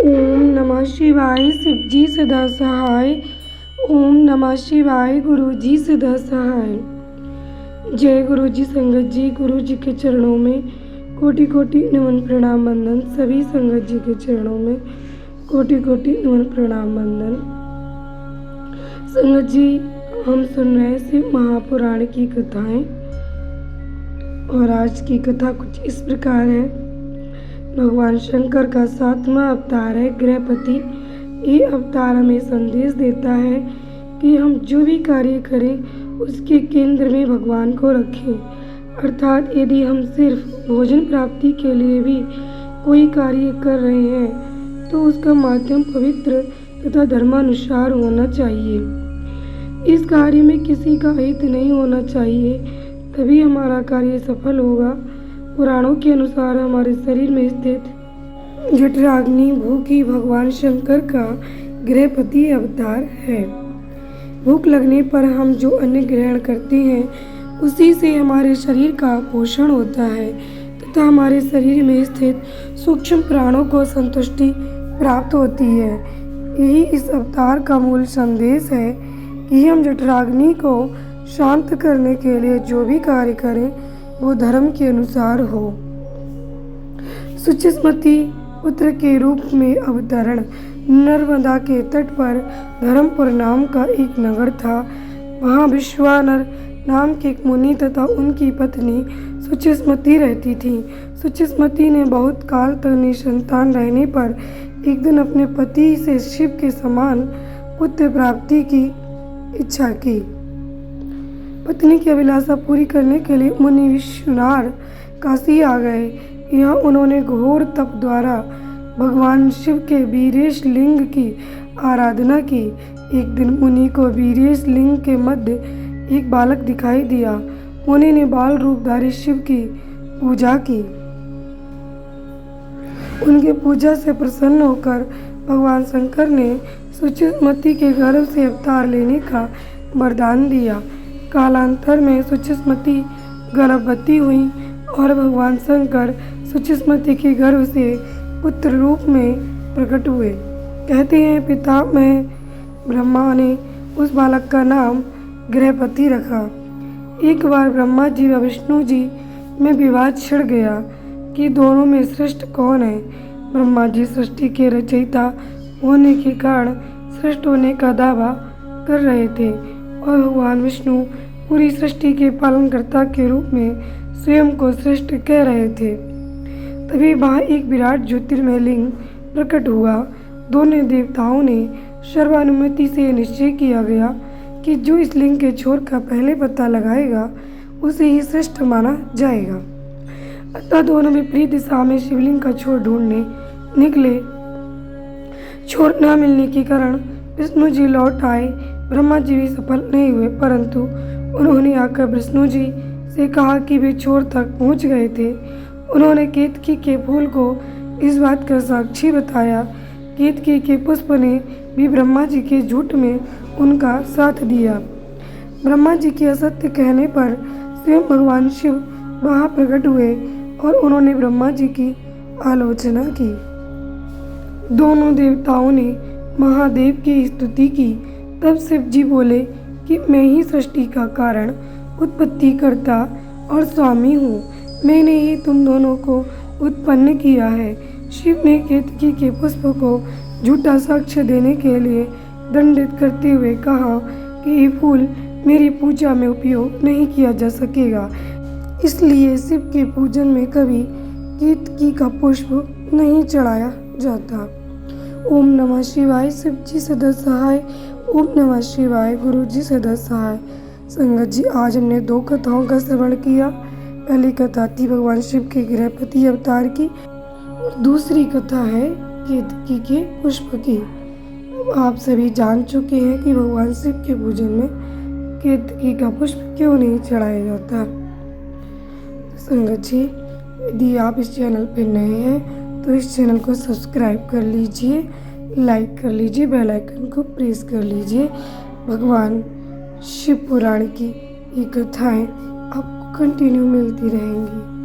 ओम नमः शिवाय शिवजी सदा सहाय। ओम नमः शिवाय गुरु जी सदा सहाय। जय गुरु जी। संगत जी, गुरु जी के चरणों में कोटि कोटि नमन प्रणाम वंदन। सभी संगत जी के चरणों में कोटि कोटि नमन प्रणाम वंदन। संगत जी, हम सुन रहे हैं शिव महापुराण की कथाएं और आज की कथा कुछ इस प्रकार है। भगवान शंकर का 7वां अवतार है गृहपति। ये अवतार हमें संदेश देता है कि हम जो भी कार्य करें उसके केंद्र में भगवान को रखें। अर्थात यदि हम सिर्फ भोजन प्राप्ति के लिए भी कोई कार्य कर रहे हैं तो उसका माध्यम पवित्र तथा धर्मानुसार होना चाहिए। इस कार्य में किसी का हित नहीं होना चाहिए, तभी हमारा कार्य सफल होगा। पुराणों के अनुसार हमारे शरीर में स्थित जठराग्नि भूख ही भगवान शंकर का गृहपति अवतार है। भूख लगने पर हम जो अन्न ग्रहण करते हैं उसी से हमारे शरीर का पोषण होता है तथा हमारे शरीर में स्थित सूक्ष्म प्राणों को संतुष्टि प्राप्त होती है। यही इस अवतार का मूल संदेश है कि हम जठराग्नि को शांत करने के लिए जो भी कार्य करें वो धर्म के अनुसार हो। सुचिस्मति पुत्र के रूप में अवतरण। नर्मदा के तट पर धर्मपुर नाम का एक नगर था। वहाँ विश्वानर नाम के एक मुनि तथा उनकी पत्नी सुचिस्मति रहती थी। सुचिस्मति ने बहुत काल तक निसंतान रहने पर एक दिन अपने पति से शिव के समान पुत्र प्राप्ति की इच्छा की। पत्नी की अभिलाषा पूरी करने के लिए मुनि विश्वनाथ काशी आ गए। यहाँ उन्होंने घोर तप द्वारा भगवान शिव के वीरेश लिंग की आराधना की। एक दिन मुनि को वीरेश लिंग के मध्य एक बालक दिखाई दिया। मुनि ने बाल रूपधारी शिव की पूजा की। उनके पूजा से प्रसन्न होकर भगवान शंकर ने सुचिस्मति के गर्भ से अवतार लेने का वरदान दिया। कालांतर में सुचिस्मति गर्भवती हुई और भगवान शंकर सुचिस्मति के गर्भ से पुत्र रूप में प्रकट हुए। कहते हैं पिता में ब्रह्मा ने उस बालक का नाम गृहपति रखा। एक बार ब्रह्मा जी व विष्णु जी में विवाद छिड़ गया कि दोनों में श्रेष्ठ कौन है। ब्रह्मा जी सृष्टि के रचयिता होने के कारण श्रेष्ठ होने का दावा कर रहे थे और भगवान विष्णु पूरी सृष्टि के पालनकर्ता के रूप में स्वयं को श्रेष्ठ कह रहे थे। तभी वहाँ एक विराट ज्योतिर्मय लिंग प्रकट हुआ। दोनों देवताओं ने सर्वानुमति से निश्चय किया गया कि जो इस लिंग के छोर का पहले पता लगाएगा उसे ही श्रेष्ठ माना जाएगा। अतः दोनों विपरीत दिशा में शिवलिंग का छोर ढूंढने निकले। छोर न मिलने के कारण विष्णु जी लौट आए। ब्रह्मा जी भी सफल नहीं हुए, परंतु उन्होंने आकर विष्णु जी से कहा कि वे छोर तक पहुंच गए थे। उन्होंने केतकी के फूल को इस बात का साक्षी बताया। केतकी के पुष्प ने भी ब्रह्मा जी के झूठ में उनका साथ दिया। ब्रह्मा जी के असत्य कहने पर स्वयं भगवान शिव वहाँ प्रकट हुए और उन्होंने ब्रह्मा जी की आलोचना की। दोनों देवताओं ने महादेव की स्तुति की। तब शिव जी बोले कि मैं ही सृष्टि का कारण, उत्पत्ति करता और स्वामी हूँ। मैंने ही तुम दोनों को उत्पन्न किया है। शिव ने केतकी के पुष्प को झूठा साक्ष्य देने के लिए दंडित करते हुए कहा कि ये फूल मेरी पूजा में उपयोग नहीं किया जा सकेगा, इसलिए शिव के पूजन में कभी केतकी का पुष्प नहीं चढ़ाया जाता। ओम नमः शिवाय। शिव जी सदा सहाय। ओम नमः शिवाय। गुरु जी सदा सहाय। संगत जी, आज हमने 2 कथाओं का श्रवण किया। पहली कथा थी भगवान शिव के गृहपति अवतार की और दूसरी कथा है केतकी के पुष्प की। आप सभी जान चुके हैं कि भगवान शिव के पूजन में केतकी का पुष्प क्यों नहीं चढ़ाया जाता। संगत जी, यदि आप इस चैनल पर नए हैं तो इस चैनल को सब्सक्राइब कर लीजिए, लाइक कर लीजिए, बेल आइकन को प्रेस कर लीजिए। भगवान शिव पुराण की ये कथाएं आपको कंटिन्यू मिलती रहेंगी।